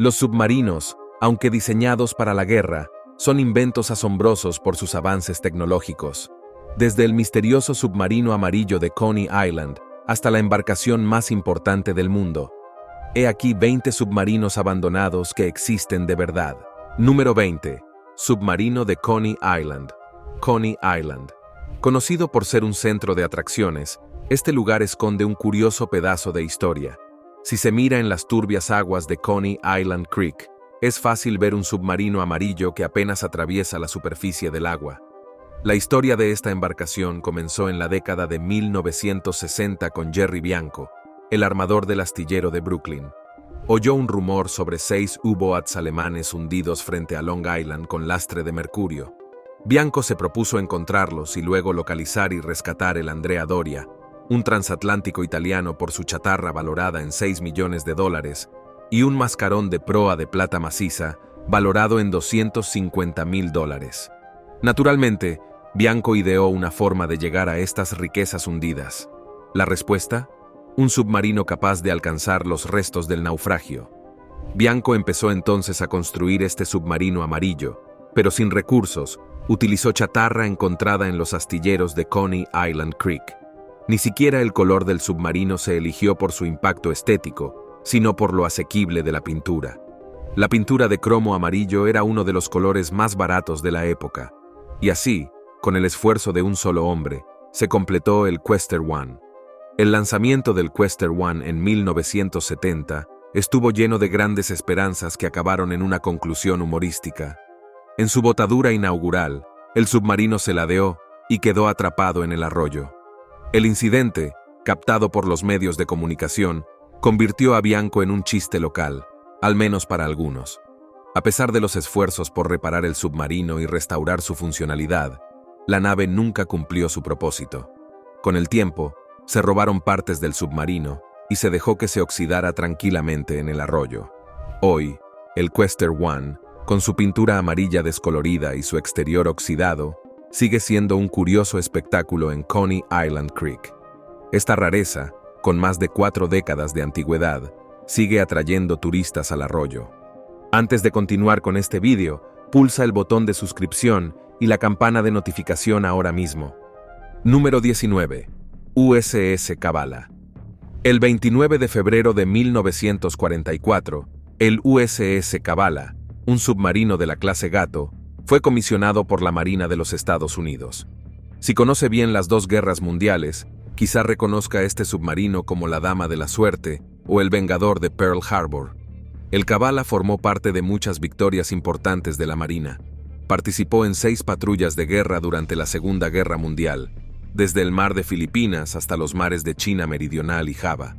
Los submarinos, aunque diseñados para la guerra, son inventos asombrosos por sus avances tecnológicos. Desde el misterioso submarino amarillo de Coney Island hasta la embarcación más importante del mundo. He aquí 20 submarinos abandonados que existen de verdad. Número 20. Submarino de Coney Island. Coney Island. Conocido por ser un centro de atracciones, este lugar esconde un curioso pedazo de historia. Si se mira en las turbias aguas de Coney Island Creek, es fácil ver un submarino amarillo que apenas atraviesa la superficie del agua. La historia de esta embarcación comenzó en la década de 1960 con Jerry Bianco, el armador del astillero de Brooklyn. Oyó un rumor sobre 6 U-boats alemanes hundidos frente a Long Island con lastre de mercurio. Bianco se propuso encontrarlos y luego localizar y rescatar el Andrea Doria, un transatlántico italiano por su chatarra valorada en $6 millones, y un mascarón de proa de plata maciza valorado en $250,000. Naturalmente, Bianco ideó una forma de llegar a estas riquezas hundidas. ¿La respuesta? Un submarino capaz de alcanzar los restos del naufragio. Bianco empezó entonces a construir este submarino amarillo, pero sin recursos, utilizó chatarra encontrada en los astilleros de Coney Island Creek. Ni siquiera el color del submarino se eligió por su impacto estético, sino por lo asequible de la pintura. La pintura de cromo amarillo era uno de los colores más baratos de la época, y así, con el esfuerzo de un solo hombre, se completó el Quester One. El lanzamiento del Quester One en 1970 estuvo lleno de grandes esperanzas que acabaron en una conclusión humorística. En su botadura inaugural, el submarino se ladeó y quedó atrapado en el arroyo. El incidente, captado por los medios de comunicación, convirtió a Bianco en un chiste local, al menos para algunos. A pesar de los esfuerzos por reparar el submarino y restaurar su funcionalidad, la nave nunca cumplió su propósito. Con el tiempo, se robaron partes del submarino y se dejó que se oxidara tranquilamente en el arroyo. Hoy, el Quester One, con su pintura amarilla descolorida y su exterior oxidado, sigue siendo un curioso espectáculo en Coney Island Creek. Esta rareza, con más de 4 décadas de antigüedad, sigue atrayendo turistas al arroyo. Antes de continuar con este vídeo, pulsa el botón de suscripción y la campana de notificación ahora mismo. Número 19. USS Kavala. El 29 de febrero de 1944, el USS Kavala, un submarino de la clase Gato, fue comisionado por la Marina de los Estados Unidos. Si conoce bien las 2 guerras mundiales, quizá reconozca a este submarino como la Dama de la Suerte o el Vengador de Pearl Harbor. El Kavala formó parte de muchas victorias importantes de la Marina. Participó en 6 patrullas de guerra durante la Segunda Guerra Mundial, desde el mar de Filipinas hasta los mares de China Meridional y Java.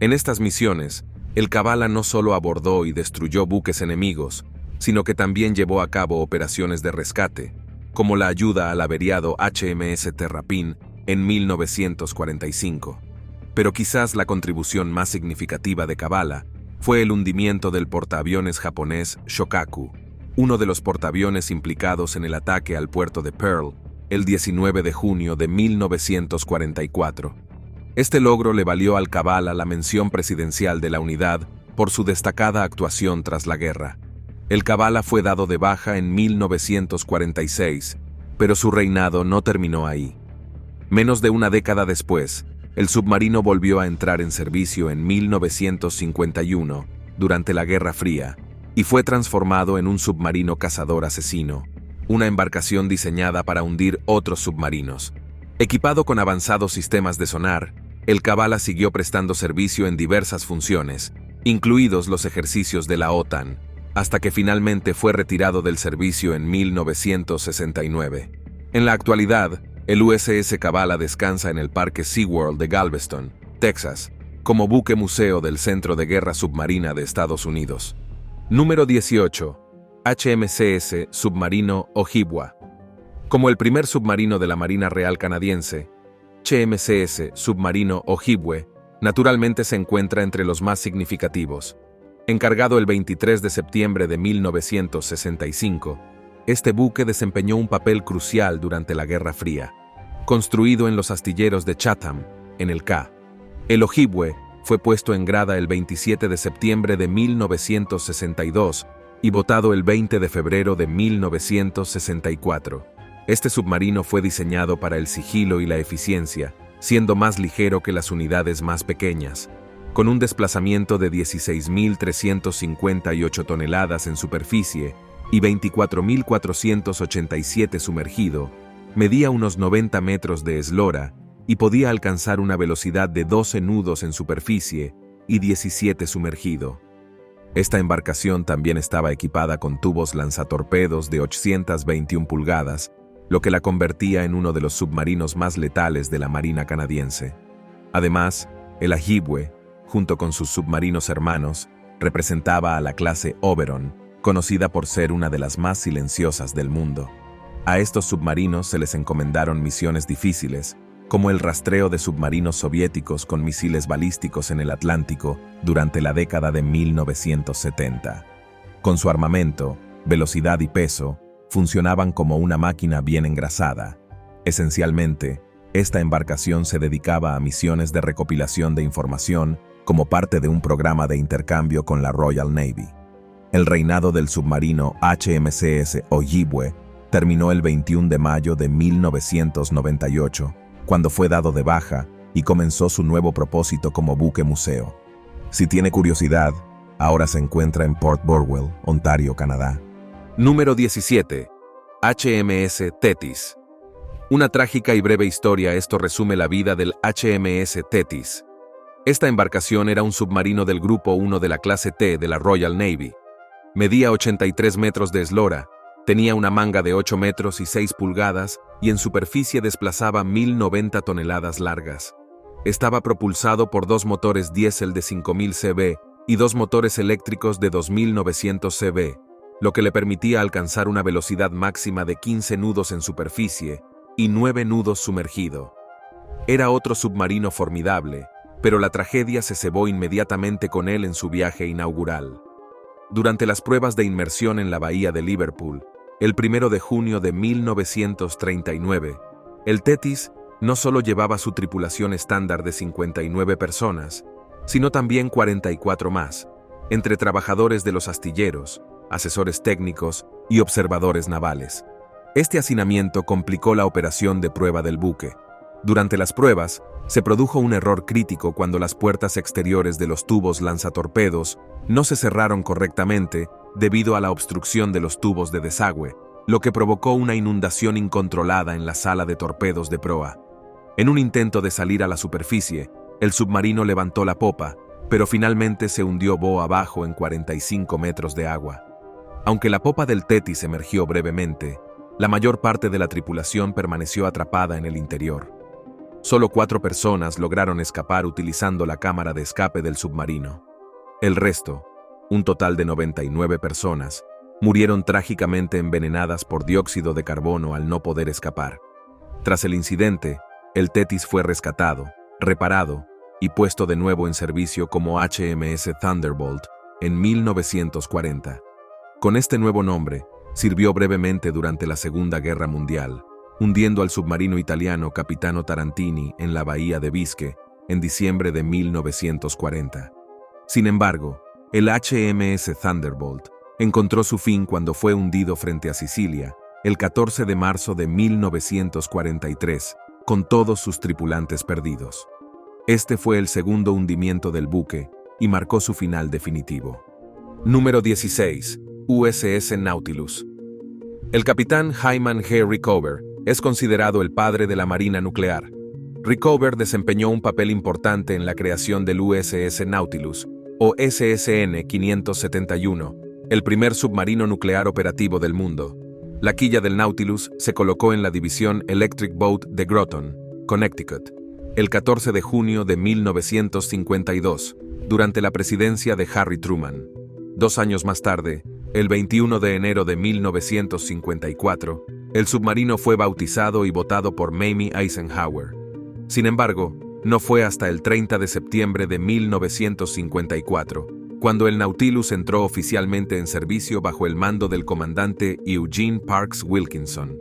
En estas misiones, el Kavala no solo abordó y destruyó buques enemigos, sino que también llevó a cabo operaciones de rescate, como la ayuda al averiado HMS Terrapin en 1945. Pero quizás la contribución más significativa de Kavala fue el hundimiento del portaaviones japonés Shokaku, uno de los portaaviones implicados en el ataque al puerto de Pearl, el 19 de junio de 1944. Este logro le valió al Kavala la mención presidencial de la unidad por su destacada actuación tras la guerra. El Kavala fue dado de baja en 1946, pero su reinado no terminó ahí. Menos de una década después, el submarino volvió a entrar en servicio en 1951, durante la Guerra Fría, y fue transformado en un submarino cazador asesino, una embarcación diseñada para hundir otros submarinos. Equipado con avanzados sistemas de sonar, el Kavala siguió prestando servicio en diversas funciones, incluidos los ejercicios de la OTAN, hasta que finalmente fue retirado del servicio en 1969. En la actualidad, el USS Kavala descansa en el Parque SeaWorld de Galveston, Texas, como buque museo del Centro de Guerra Submarina de Estados Unidos. Número 18. HMCS Submarino Ojibwa. Como el primer submarino de la Marina Real Canadiense, HMCS Submarino Ojibwe naturalmente se encuentra entre los más significativos. Encargado el 23 de septiembre de 1965, este buque desempeñó un papel crucial durante la Guerra Fría. Construido en los astilleros de Chatham, en el K. El Ojibwe fue puesto en grada el 27 de septiembre de 1962 y botado el 20 de febrero de 1964. Este submarino fue diseñado para el sigilo y la eficiencia, siendo más ligero que las unidades más pequeñas. Con un desplazamiento de 16.358 toneladas en superficie y 24.487 sumergido, medía unos 90 metros de eslora y podía alcanzar una velocidad de 12 nudos en superficie y 17 sumergido. Esta embarcación también estaba equipada con tubos lanzatorpedos de 821 pulgadas, lo que la convertía en uno de los submarinos más letales de la Marina canadiense. Además, el Ojibwe, junto con sus submarinos hermanos, representaba a la clase Oberon, conocida por ser una de las más silenciosas del mundo. A estos submarinos se les encomendaron misiones difíciles, como el rastreo de submarinos soviéticos con misiles balísticos en el Atlántico durante la década de 1970. Con su armamento, velocidad y peso, funcionaban como una máquina bien engrasada. Esencialmente, esta embarcación se dedicaba a misiones de recopilación de información como parte de un programa de intercambio con la Royal Navy. El reinado del submarino HMCS Ojibwe terminó el 21 de mayo de 1998, cuando fue dado de baja y comenzó su nuevo propósito como buque museo. Si tiene curiosidad, ahora se encuentra en Port Burwell, Ontario, Canadá. Número 17. HMS Thetis. Una trágica y breve historia, esto resume la vida del HMS Thetis. Esta embarcación era un submarino del Grupo 1 de la clase T de la Royal Navy. Medía 83 metros de eslora, tenía una manga de 8 metros y 6 pulgadas y en superficie desplazaba 1.090 toneladas largas. Estaba propulsado por dos motores diésel de 5.000 cb y dos motores eléctricos de 2.900 cb, lo que le permitía alcanzar una velocidad máxima de 15 nudos en superficie y 9 nudos sumergido. Era otro submarino formidable, pero la tragedia se cebó inmediatamente con él en su viaje inaugural. Durante las pruebas de inmersión en la bahía de Liverpool, el 1 de junio de 1939, el Thetis no solo llevaba su tripulación estándar de 59 personas, sino también 44 más, entre trabajadores de los astilleros, asesores técnicos y observadores navales. Este hacinamiento complicó la operación de prueba del buque. Durante las pruebas, se produjo un error crítico cuando las puertas exteriores de los tubos lanzatorpedos no se cerraron correctamente debido a la obstrucción de los tubos de desagüe, lo que provocó una inundación incontrolada en la sala de torpedos de proa. En un intento de salir a la superficie, el submarino levantó la popa, pero finalmente se hundió boca abajo en 45 metros de agua. Aunque la popa del Thetis emergió brevemente, la mayor parte de la tripulación permaneció atrapada en el interior. Solo 4 personas lograron escapar utilizando la cámara de escape del submarino. El resto, un total de 99 personas, murieron trágicamente envenenadas por dióxido de carbono al no poder escapar. Tras el incidente, el Thetis fue rescatado, reparado y puesto de nuevo en servicio como HMS Thunderbolt en 1940. Con este nuevo nombre, sirvió brevemente durante la Segunda Guerra Mundial, hundiendo al submarino italiano Capitano Tarantini en la bahía de Bisque en diciembre de 1940. Sin embargo, el HMS Thunderbolt encontró su fin cuando fue hundido frente a Sicilia el 14 de marzo de 1943, con todos sus tripulantes perdidos. Este fue el segundo hundimiento del buque y marcó su final definitivo. Número 16. USS Nautilus. El capitán Hyman G. Rickover es considerado el padre de la Marina nuclear. Rickover desempeñó un papel importante en la creación del USS Nautilus, o SSN 571, el primer submarino nuclear operativo del mundo. La quilla del Nautilus se colocó en la división Electric Boat de Groton, Connecticut, el 14 de junio de 1952, durante la presidencia de Harry Truman. 2 años más tarde, el 21 de enero de 1954, el submarino fue bautizado y botado por Mamie Eisenhower. Sin embargo, no fue hasta el 30 de septiembre de 1954, cuando el Nautilus entró oficialmente en servicio bajo el mando del comandante Eugene Parks Wilkinson.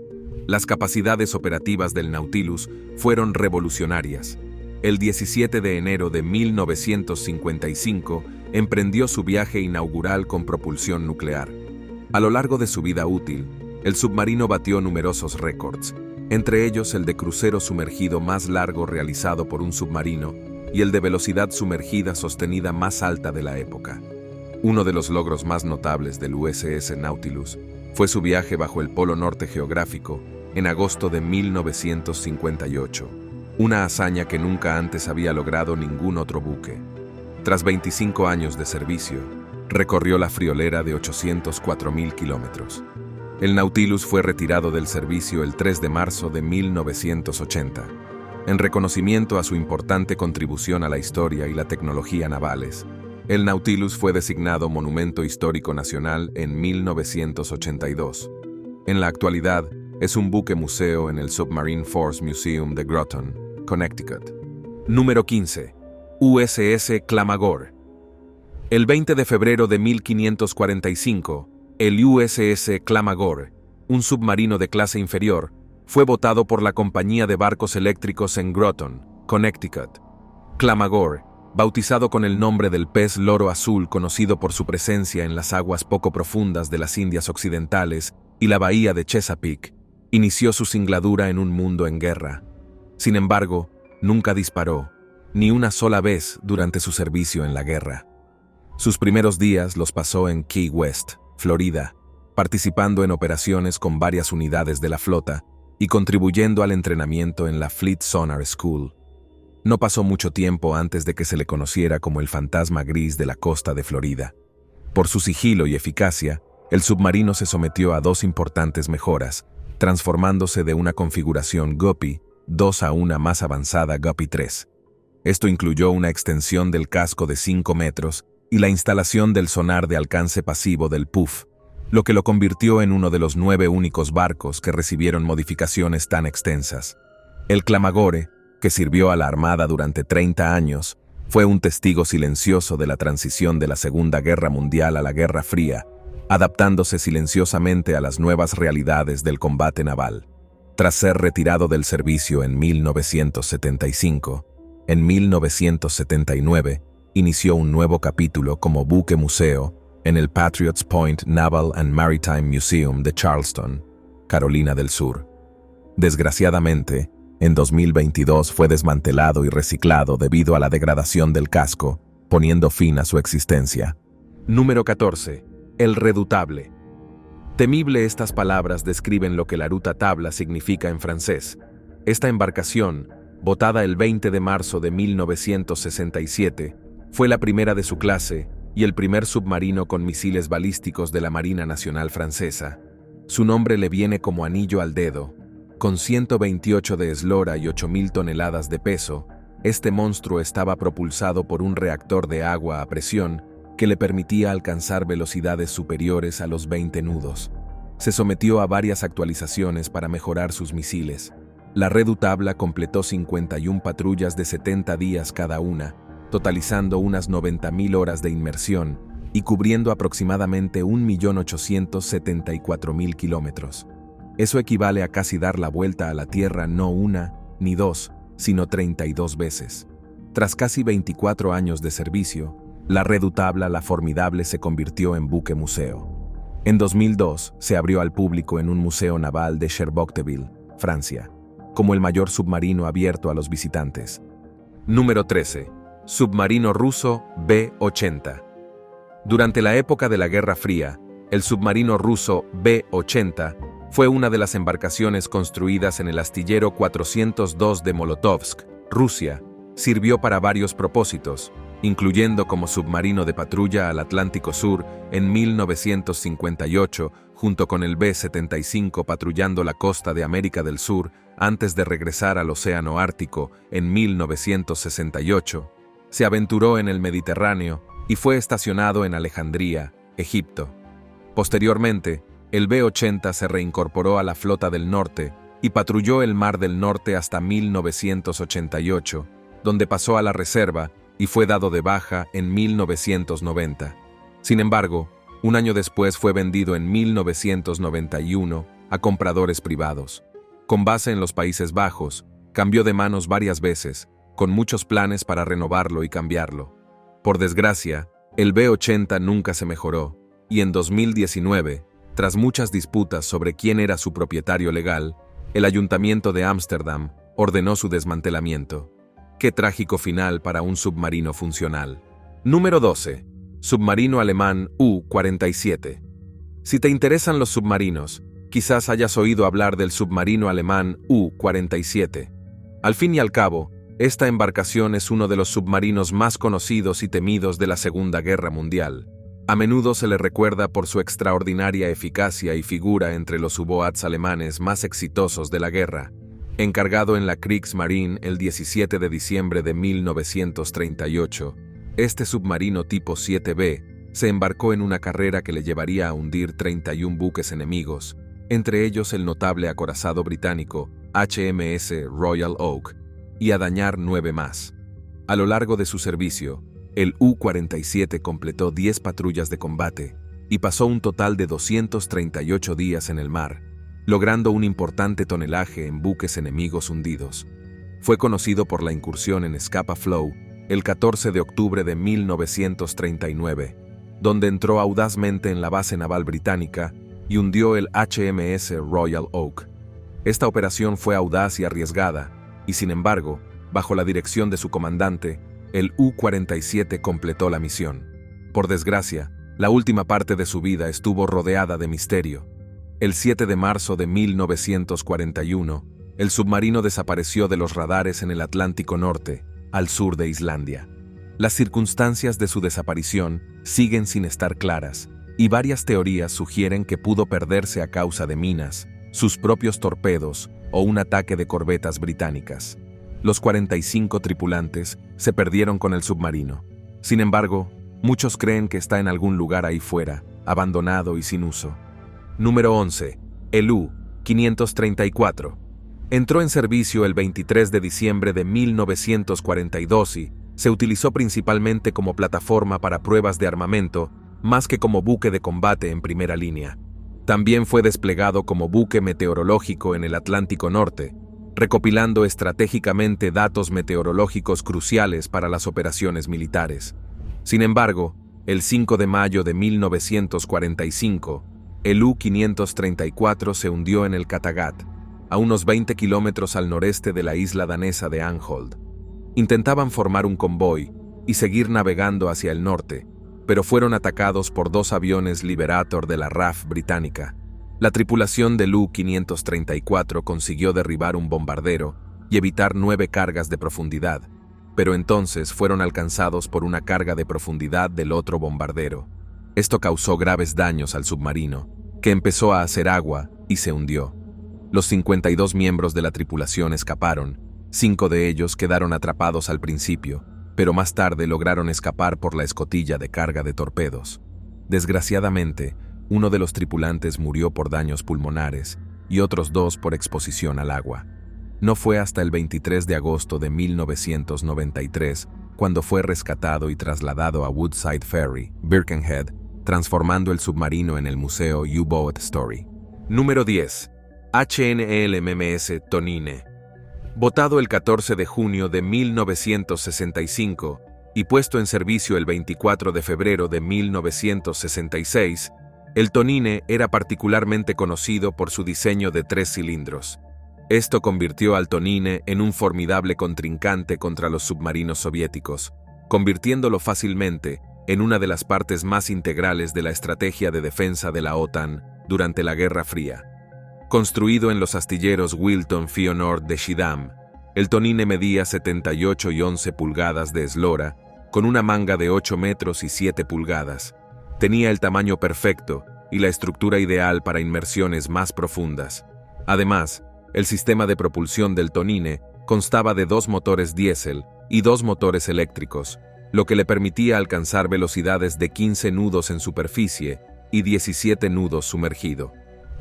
Las capacidades operativas del Nautilus fueron revolucionarias. El 17 de enero de 1955 emprendió su viaje inaugural con propulsión nuclear. A lo largo de su vida útil, el submarino batió numerosos récords, entre ellos el de crucero sumergido más largo realizado por un submarino y el de velocidad sumergida sostenida más alta de la época. Uno de los logros más notables del USS Nautilus fue su viaje bajo el Polo Norte geográfico en agosto de 1958, una hazaña que nunca antes había logrado ningún otro buque. Tras 25 años de servicio, recorrió la friolera de 804.000 kilómetros. El Nautilus fue retirado del servicio el 3 de marzo de 1980, en reconocimiento a su importante contribución a la historia y la tecnología navales. El Nautilus fue designado Monumento Histórico Nacional en 1982. En la actualidad, es un buque museo en el Submarine Force Museum de Groton, Connecticut. Número 15. USS Clamagore. El 20 de febrero de 1545, el USS Clamagore, un submarino de clase inferior, fue botado por la Compañía de Barcos Eléctricos en Groton, Connecticut. Clamagore, bautizado con el nombre del pez loro azul conocido por su presencia en las aguas poco profundas de las Indias Occidentales y la bahía de Chesapeake, inició su singladura en un mundo en guerra. Sin embargo, nunca disparó, ni una sola vez durante su servicio en la guerra. Sus primeros días los pasó en Key West, Florida, participando en operaciones con varias unidades de la flota y contribuyendo al entrenamiento en la Fleet Sonar School. No pasó mucho tiempo antes de que se le conociera como el fantasma gris de la costa de Florida. Por su sigilo y eficacia, el submarino se sometió a dos importantes mejoras, transformándose de una configuración Guppy 2 a una más avanzada Guppy 3. Esto incluyó una extensión del casco de 5 metros y la instalación del sonar de alcance pasivo del PUF, lo que lo convirtió en uno de los 9 únicos barcos que recibieron modificaciones tan extensas. El Clamagore, que sirvió a la Armada durante 30 años, fue un testigo silencioso de la transición de la Segunda Guerra Mundial a la Guerra Fría, adaptándose silenciosamente a las nuevas realidades del combate naval. Tras ser retirado del servicio en 1975, en 1979 inició un nuevo capítulo como buque museo en el Patriots Point Naval and Maritime Museum de Charleston, Carolina del Sur. Desgraciadamente, en 2022 fue desmantelado y reciclado debido a la degradación del casco, poniendo fin a su existencia. Número 14. El Redoutable. Temible, estas palabras describen lo que la Redoutable significa en francés. Esta embarcación, botada el 20 de marzo de 1967, fue la primera de su clase y el primer submarino con misiles balísticos de la Marina Nacional Francesa. Su nombre le viene como anillo al dedo. Con 128 de eslora y 8.000 toneladas de peso, este monstruo estaba propulsado por un reactor de agua a presión que le permitía alcanzar velocidades superiores a los 20 nudos. Se sometió a varias actualizaciones para mejorar sus misiles. La Redoutable completó 51 patrullas de 70 días cada una, totalizando unas 90.000 horas de inmersión y cubriendo aproximadamente 1.874.000 kilómetros. Eso equivale a casi dar la vuelta a la Tierra no una ni dos, sino 32 veces. Tras casi 24 años de servicio, la Redoutable, la Formidable, se convirtió en buque museo. En 2002 se abrió al público en un museo naval de Cherbourg-Ville, Francia, como el mayor submarino abierto a los visitantes. Número 13. Submarino ruso B-80. Durante la época de la Guerra Fría, el submarino ruso B-80 fue una de las embarcaciones construidas en el astillero 402 de Molotovsk, Rusia. Sirvió para varios propósitos, incluyendo como submarino de patrulla al Atlántico Sur en 1958, junto con el B-75 patrullando la costa de América del Sur antes de regresar al Océano Ártico en 1968. Se aventuró en el Mediterráneo y fue estacionado en Alejandría, Egipto. Posteriormente, el B-80 se reincorporó a la Flota del Norte y patrulló el Mar del Norte hasta 1988, donde pasó a la reserva y fue dado de baja en 1990. Sin embargo, un año después fue vendido en 1991 a compradores privados. Con base en los Países Bajos, cambió de manos varias veces, con muchos planes para renovarlo y cambiarlo. Por desgracia, el B-80 nunca se mejoró, y en 2019, tras muchas disputas sobre quién era su propietario legal, el Ayuntamiento de Ámsterdam ordenó su desmantelamiento. Qué trágico final para un submarino funcional. Número 12. Submarino alemán U-47. Si te interesan los submarinos, quizás hayas oído hablar del submarino alemán U-47. Al fin y al cabo, esta embarcación es uno de los submarinos más conocidos y temidos de la Segunda Guerra Mundial. A menudo se le recuerda por su extraordinaria eficacia y figura entre los U-boats alemanes más exitosos de la guerra. Encargado en la Kriegsmarine el 17 de diciembre de 1938, este submarino tipo 7B se embarcó en una carrera que le llevaría a hundir 31 buques enemigos, entre ellos el notable acorazado británico HMS Royal Oak, y a dañar 9 más. A lo largo de su servicio, el U-47 completó 10 patrullas de combate y pasó un total de 238 días en el mar, logrando un importante tonelaje en buques enemigos hundidos. Fue conocido por la incursión en Scapa Flow el 14 de octubre de 1939, donde entró audazmente en la base naval británica y hundió el HMS Royal Oak. Esta operación fue audaz y arriesgada, y sin embargo, bajo la dirección de su comandante, el U-47 completó la misión. Por desgracia, la última parte de su vida estuvo rodeada de misterio. El 7 de marzo de 1941, el submarino desapareció de los radares en el Atlántico Norte, al sur de Islandia. Las circunstancias de su desaparición siguen sin estar claras, y varias teorías sugieren que pudo perderse a causa de minas, sus propios torpedos o un ataque de corbetas británicas. Los 45 tripulantes se perdieron con el submarino. Sin embargo, muchos creen que está en algún lugar ahí fuera, abandonado y sin uso. Número 11. El U-534. Entró en servicio el 23 de diciembre de 1942 y se utilizó principalmente como plataforma para pruebas de armamento, más que como buque de combate en primera línea. También fue desplegado como buque meteorológico en el Atlántico Norte, recopilando estratégicamente datos meteorológicos cruciales para las operaciones militares. Sin embargo, el 5 de mayo de 1945, el U-534 se hundió en el Kattegat, a unos 20 kilómetros al noreste de la isla danesa de Anholt. Intentaban formar un convoy y seguir navegando hacia el norte, pero fueron atacados por 2 aviones Liberator de la RAF británica. La tripulación del U-534 consiguió derribar un bombardero y evitar 9 cargas de profundidad, pero entonces fueron alcanzados por una carga de profundidad del otro bombardero. Esto causó graves daños al submarino, que empezó a hacer agua y se hundió. Los 52 miembros de la tripulación escaparon, 5 de ellos quedaron atrapados al principio, pero más tarde lograron escapar por la escotilla de carga de torpedos. Desgraciadamente, uno de los tripulantes murió por daños pulmonares y otros 2 por exposición al agua. No fue hasta el 23 de agosto de 1993 cuando fue rescatado y trasladado a Woodside Ferry, Birkenhead, transformando el submarino en el Museo U-Boat Story. Número 10. HNLMMS Tonine. Votado el 14 de junio de 1965 y puesto en servicio el 24 de febrero de 1966, el Tonine era particularmente conocido por su diseño de 3 cilindros. Esto convirtió al Tonine en un formidable contrincante contra los submarinos soviéticos, convirtiéndolo fácilmente en una de las partes más integrales de la estrategia de defensa de la OTAN durante la Guerra Fría. Construido en los astilleros Wilton Fionord de Schiedam, el Tonine medía 78 y 11 pulgadas de eslora, con una manga de 8 metros y 7 pulgadas. Tenía el tamaño perfecto y la estructura ideal para inmersiones más profundas. Además, el sistema de propulsión del Tonine constaba de 2 motores diésel y 2 motores eléctricos, lo que le permitía alcanzar velocidades de 15 nudos en superficie y 17 nudos sumergido.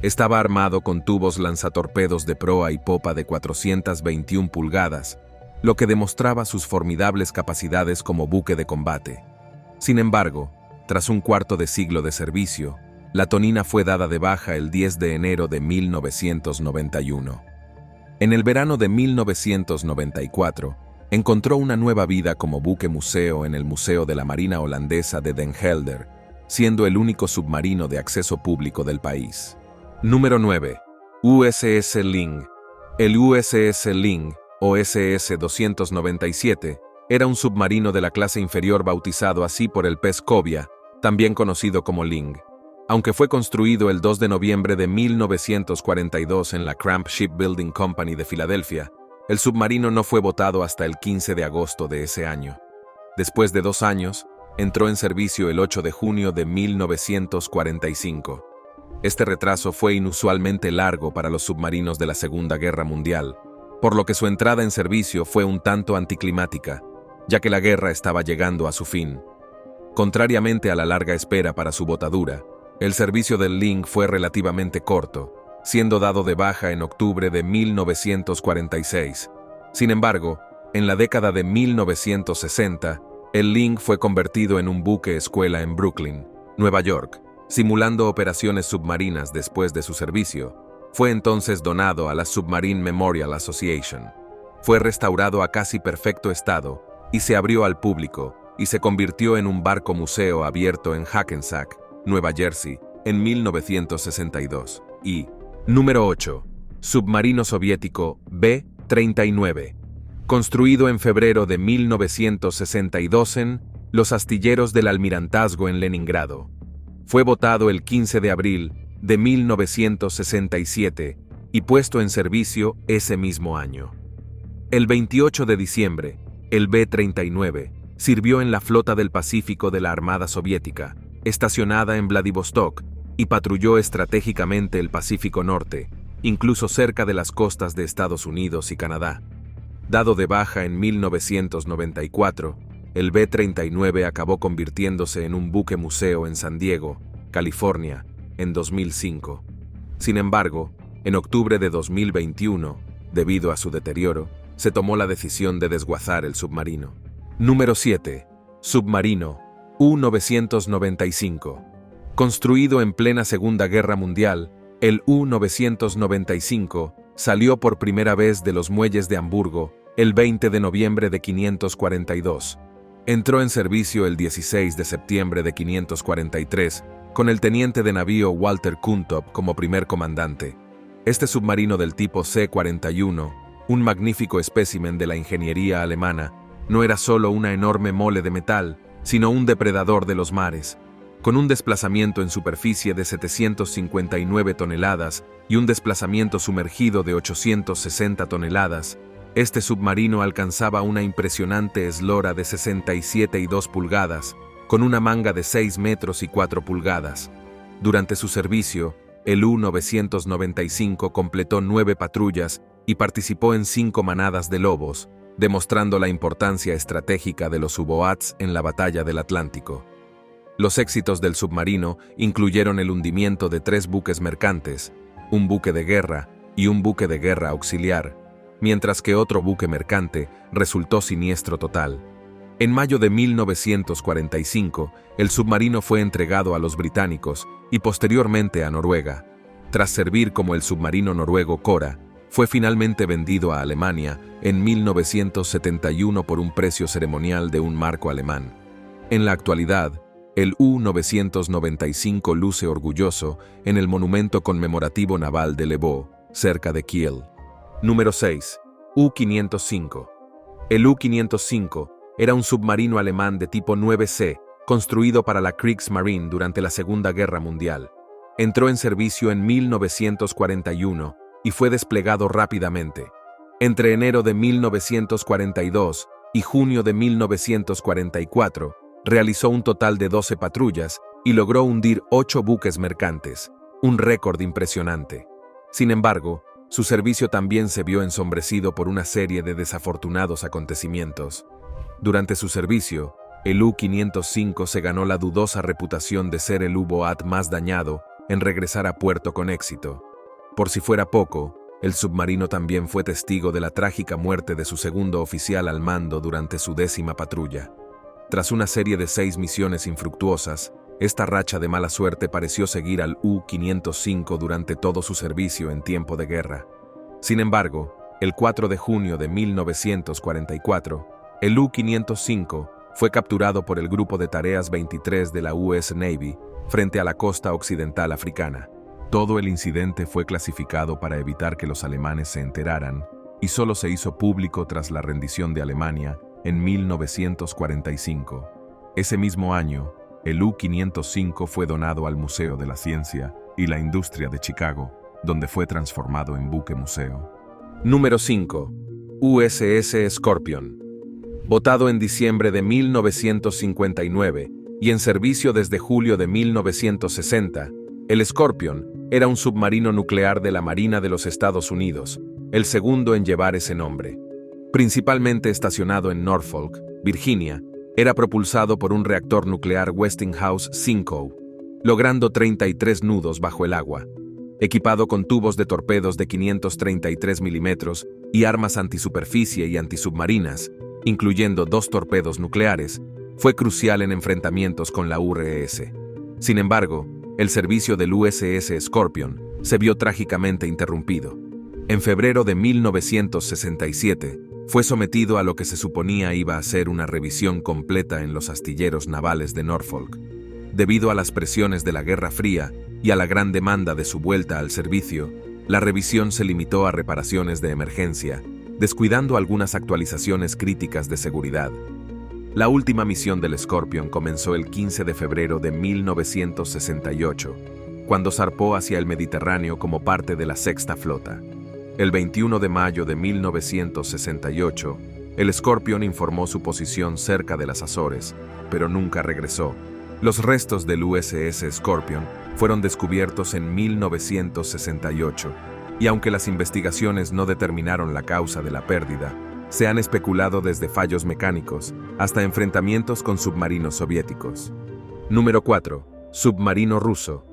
Estaba armado con tubos lanzatorpedos de proa y popa de 421 pulgadas, lo que demostraba sus formidables capacidades como buque de combate. Sin embargo, tras un cuarto de siglo de servicio, la Tonina fue dada de baja el 10 de enero de 1991. En el verano de 1994, Encontró una nueva vida como buque museo en el Museo de la Marina Holandesa de Den Helder, siendo el único submarino de acceso público del país. Número 9. USS Ling. El USS Ling, o SS-297, era un submarino de la clase inferior bautizado así por el pez cobia, también conocido como Ling. Aunque fue construido el 2 de noviembre de 1942 en la Cramp Shipbuilding Company de Filadelfia, el submarino no fue botado hasta el 15 de agosto de ese año. Después de 2 años, entró en servicio el 8 de junio de 1945. Este retraso fue inusualmente largo para los submarinos de la Segunda Guerra Mundial, por lo que su entrada en servicio fue un tanto anticlimática, ya que la guerra estaba llegando a su fin. Contrariamente a la larga espera para su botadura, el servicio del Ling fue relativamente corto, siendo dado de baja en octubre de 1946. Sin embargo, en la década de 1960, el Ling fue convertido en un buque escuela en Brooklyn, Nueva York, simulando operaciones submarinas después de su servicio. Fue entonces donado a la Submarine Memorial Association. Fue restaurado a casi perfecto estado y se abrió al público y se convirtió en un barco museo abierto en Hackensack, Nueva Jersey, en 1962. Y, número 8. Submarino soviético B-39. Construido en febrero de 1962 en los astilleros del Almirantazgo en Leningrado. Fue botado el 15 de abril de 1967 y puesto en servicio ese mismo año. El 28 de diciembre, el B-39 sirvió en la Flota del Pacífico de la Armada Soviética, estacionada en Vladivostok, y patrulló estratégicamente el Pacífico Norte, incluso cerca de las costas de Estados Unidos y Canadá. Dado de baja en 1994, el B-39 acabó convirtiéndose en un buque museo en San Diego, California, en 2005. Sin embargo, en octubre de 2021, debido a su deterioro, se tomó la decisión de desguazar el submarino. Número 7. Submarino U-995. Construido en plena Segunda Guerra Mundial, el U-995 salió por primera vez de los muelles de Hamburgo el 20 de noviembre de 542. Entró en servicio el 16 de septiembre de 543, con el teniente de navío Walter Kuntop como primer comandante. Este submarino del tipo C-41, un magnífico espécimen de la ingeniería alemana, no era solo una enorme mole de metal, sino un depredador de los mares. Con un desplazamiento en superficie de 759 toneladas y un desplazamiento sumergido de 860 toneladas, este submarino alcanzaba una impresionante eslora de 67,2 pulgadas, con una manga de 6 metros y 4 pulgadas. Durante su servicio, el U-995 completó 9 patrullas y participó en 5 manadas de lobos, demostrando la importancia estratégica de los U-Boats en la batalla del Atlántico. Los éxitos del submarino incluyeron el hundimiento de 3 buques mercantes, un buque de guerra y un buque de guerra auxiliar, mientras que otro buque mercante resultó siniestro total. En mayo de 1945, el submarino fue entregado a los británicos y posteriormente a Noruega. Tras servir como el submarino noruego Cora, fue finalmente vendido a Alemania en 1971 por un precio ceremonial de un marco alemán. En la actualidad, el U-995 luce orgulloso en el monumento conmemorativo naval de Lebó, cerca de Kiel. Número 6. U-505. El U-505 era un submarino alemán de tipo 9C, construido para la Kriegsmarine durante la Segunda Guerra Mundial. Entró en servicio en 1941 y fue desplegado rápidamente. Entre enero de 1942 y junio de 1944, realizó un total de 12 patrullas y logró hundir 8 buques mercantes, un récord impresionante. Sin embargo, su servicio también se vio ensombrecido por una serie de desafortunados acontecimientos. Durante su servicio, el U-505 se ganó la dudosa reputación de ser el U-Boat más dañado en regresar a puerto con éxito. Por si fuera poco, el submarino también fue testigo de la trágica muerte de su segundo oficial al mando durante su 10ª patrulla. Tras una serie de 6 misiones infructuosas, esta racha de mala suerte pareció seguir al U-505 durante todo su servicio en tiempo de guerra. Sin embargo, El 4 de junio de 1944, el U-505 fue capturado por el Grupo de Tareas 23 de la US Navy frente a la costa occidental africana. Todo el incidente fue clasificado para evitar que los alemanes se enteraran y solo se hizo público tras la rendición de Alemania en 1945. Ese mismo año, el U-505 fue donado al Museo de la Ciencia y la Industria de Chicago, donde fue transformado en buque museo. Número 5. USS Scorpion. Votado en diciembre de 1959 y en servicio desde julio de 1960, el Scorpion era un submarino nuclear de la Marina de los Estados Unidos, el segundo en llevar ese nombre. Principalmente estacionado en Norfolk, Virginia, era propulsado por un reactor nuclear Westinghouse 5, logrando 33 nudos bajo el agua. Equipado con tubos de torpedos de 533 milímetros y armas antisuperficie y antisubmarinas, incluyendo 2 torpedos nucleares, fue crucial en enfrentamientos con la URSS. Sin embargo, el servicio del USS Scorpion se vio trágicamente interrumpido. En febrero de 1967, fue sometido a lo que se suponía iba a ser una revisión completa en los astilleros navales de Norfolk. Debido a las presiones de la Guerra Fría y a la gran demanda de su vuelta al servicio, la revisión se limitó a reparaciones de emergencia, descuidando algunas actualizaciones críticas de seguridad. La última misión del Scorpion comenzó el 15 de febrero de 1968, cuando zarpó hacia el Mediterráneo como parte de la Sexta Flota. El 21 de mayo de 1968, el Scorpion informó su posición cerca de las Azores, pero nunca regresó. Los restos del USS Scorpion fueron descubiertos en 1968, y aunque las investigaciones no determinaron la causa de la pérdida, se han especulado desde fallos mecánicos hasta enfrentamientos con submarinos soviéticos. Número 4. Submarino ruso.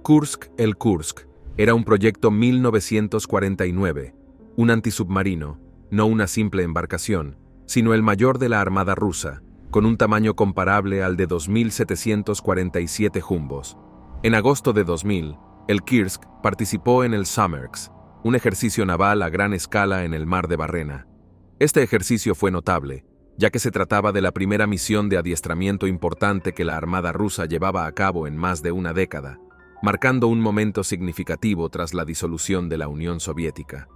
Kursk. El Kursk era un proyecto 1949, un antisubmarino, no una simple embarcación, sino el mayor de la Armada rusa, con un tamaño comparable al de 2.747 jumbos. En agosto de 2000, el Kursk participó en el Sommerx, un ejercicio naval a gran escala en el mar de Barrena. Este ejercicio fue notable, ya que se trataba de la primera misión de adiestramiento importante que la Armada rusa llevaba a cabo en más de una década, marcando un momento significativo tras la disolución de la Unión Soviética.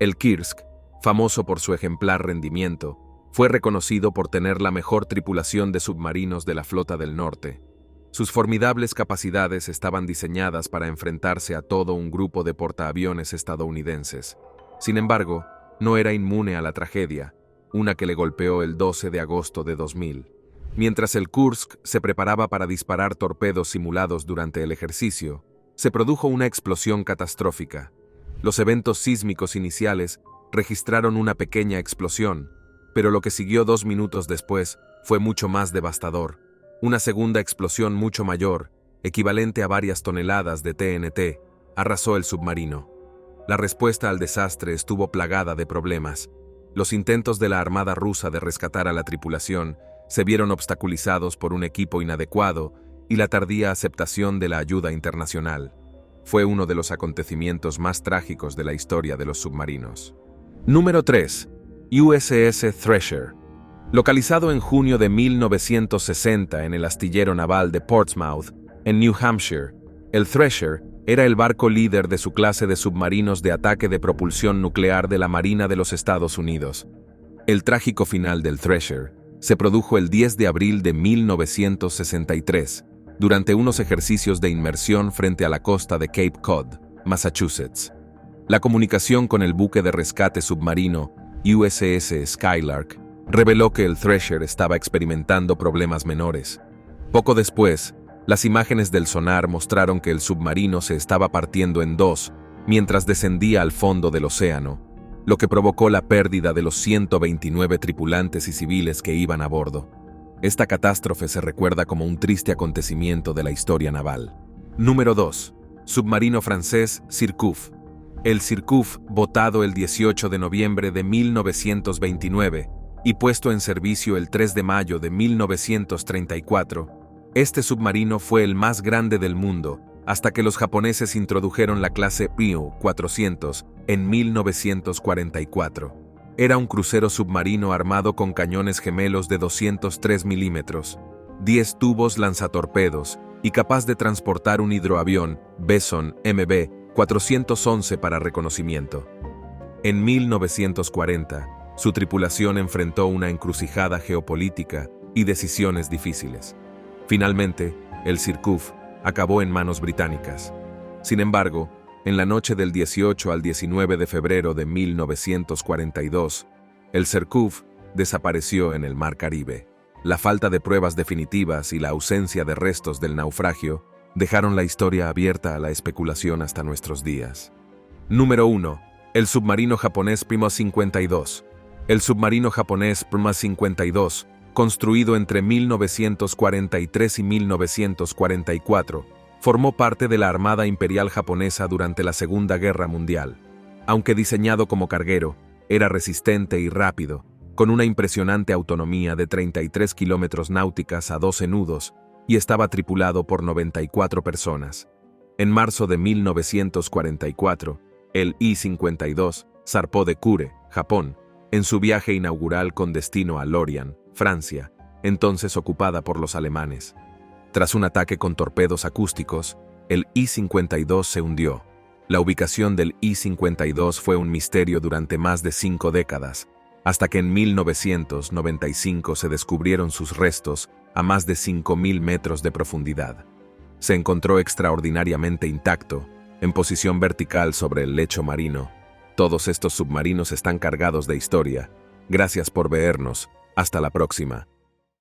El Kursk, famoso por su ejemplar rendimiento, fue reconocido por tener la mejor tripulación de submarinos de la Flota del Norte. Sus formidables capacidades estaban diseñadas para enfrentarse a todo un grupo de portaaviones estadounidenses. Sin embargo, no era inmune a la tragedia, una que le golpeó el 12 de agosto de 2000. Mientras el Kursk se preparaba para disparar torpedos simulados durante el ejercicio, se produjo una explosión catastrófica. Los eventos sísmicos iniciales registraron una pequeña explosión, pero lo que siguió 2 minutos después fue mucho más devastador. Una segunda explosión mucho mayor, equivalente a varias toneladas de TNT, arrasó el submarino. La respuesta al desastre estuvo plagada de problemas. Los intentos de la Armada rusa de rescatar a la tripulación se vieron obstaculizados por un equipo inadecuado y la tardía aceptación de la ayuda internacional. Fue uno de los acontecimientos más trágicos de la historia de los submarinos. Número 3. USS Thresher. Localizado en junio de 1960 en el astillero naval de Portsmouth, en New Hampshire, el Thresher era el barco líder de su clase de submarinos de ataque de propulsión nuclear de la Marina de los Estados Unidos. El trágico final del Thresher se produjo el 10 de abril de 1963, durante unos ejercicios de inmersión frente a la costa de Cape Cod, Massachusetts. La comunicación con el buque de rescate submarino USS Skylark reveló que el Thresher estaba experimentando problemas menores. Poco después, las imágenes del sonar mostraron que el submarino se estaba partiendo en 2 mientras descendía al fondo del océano, lo que provocó la pérdida de los 129 tripulantes y civiles que iban a bordo. Esta catástrofe se recuerda como un triste acontecimiento de la historia naval. Número 2. Submarino francés Surcouf. El Surcouf, botado el 18 de noviembre de 1929 y puesto en servicio el 3 de mayo de 1934, este submarino fue el más grande del mundo hasta que los japoneses introdujeron la clase Ryu-400 en 1944. Era un crucero submarino armado con cañones gemelos de 203 milímetros, 10 tubos lanzatorpedos y capaz de transportar un hidroavión Bison MB-411 para reconocimiento. En 1940, su tripulación enfrentó una encrucijada geopolítica y decisiones difíciles. Finalmente, el Sirkuf acabó en manos británicas. Sin embargo, en la noche del 18 al 19 de febrero de 1942, el Sirkuf desapareció en el Mar Caribe. La falta de pruebas definitivas y la ausencia de restos del naufragio dejaron la historia abierta a la especulación hasta nuestros días. Número 1. El submarino japonés Prima 52. El submarino japonés Prima 52, construido entre 1943 y 1944, formó parte de la Armada Imperial Japonesa durante la Segunda Guerra Mundial. Aunque diseñado como carguero, era resistente y rápido, con una impresionante autonomía de 33 kilómetros náuticas a 12 nudos, y estaba tripulado por 94 personas. En marzo de 1944, el I-52 zarpó de Kure, Japón, en su viaje inaugural con destino a Lorient, Francia, entonces ocupada por los alemanes. Tras un ataque con torpedos acústicos, el I-52 se hundió. La ubicación del I-52 fue un misterio durante más de 5 décadas, hasta que en 1995 se descubrieron sus restos a más de 5.000 metros de profundidad. Se encontró extraordinariamente intacto, en posición vertical sobre el lecho marino. Todos estos submarinos están cargados de historia. Gracias por vernos. Hasta la próxima.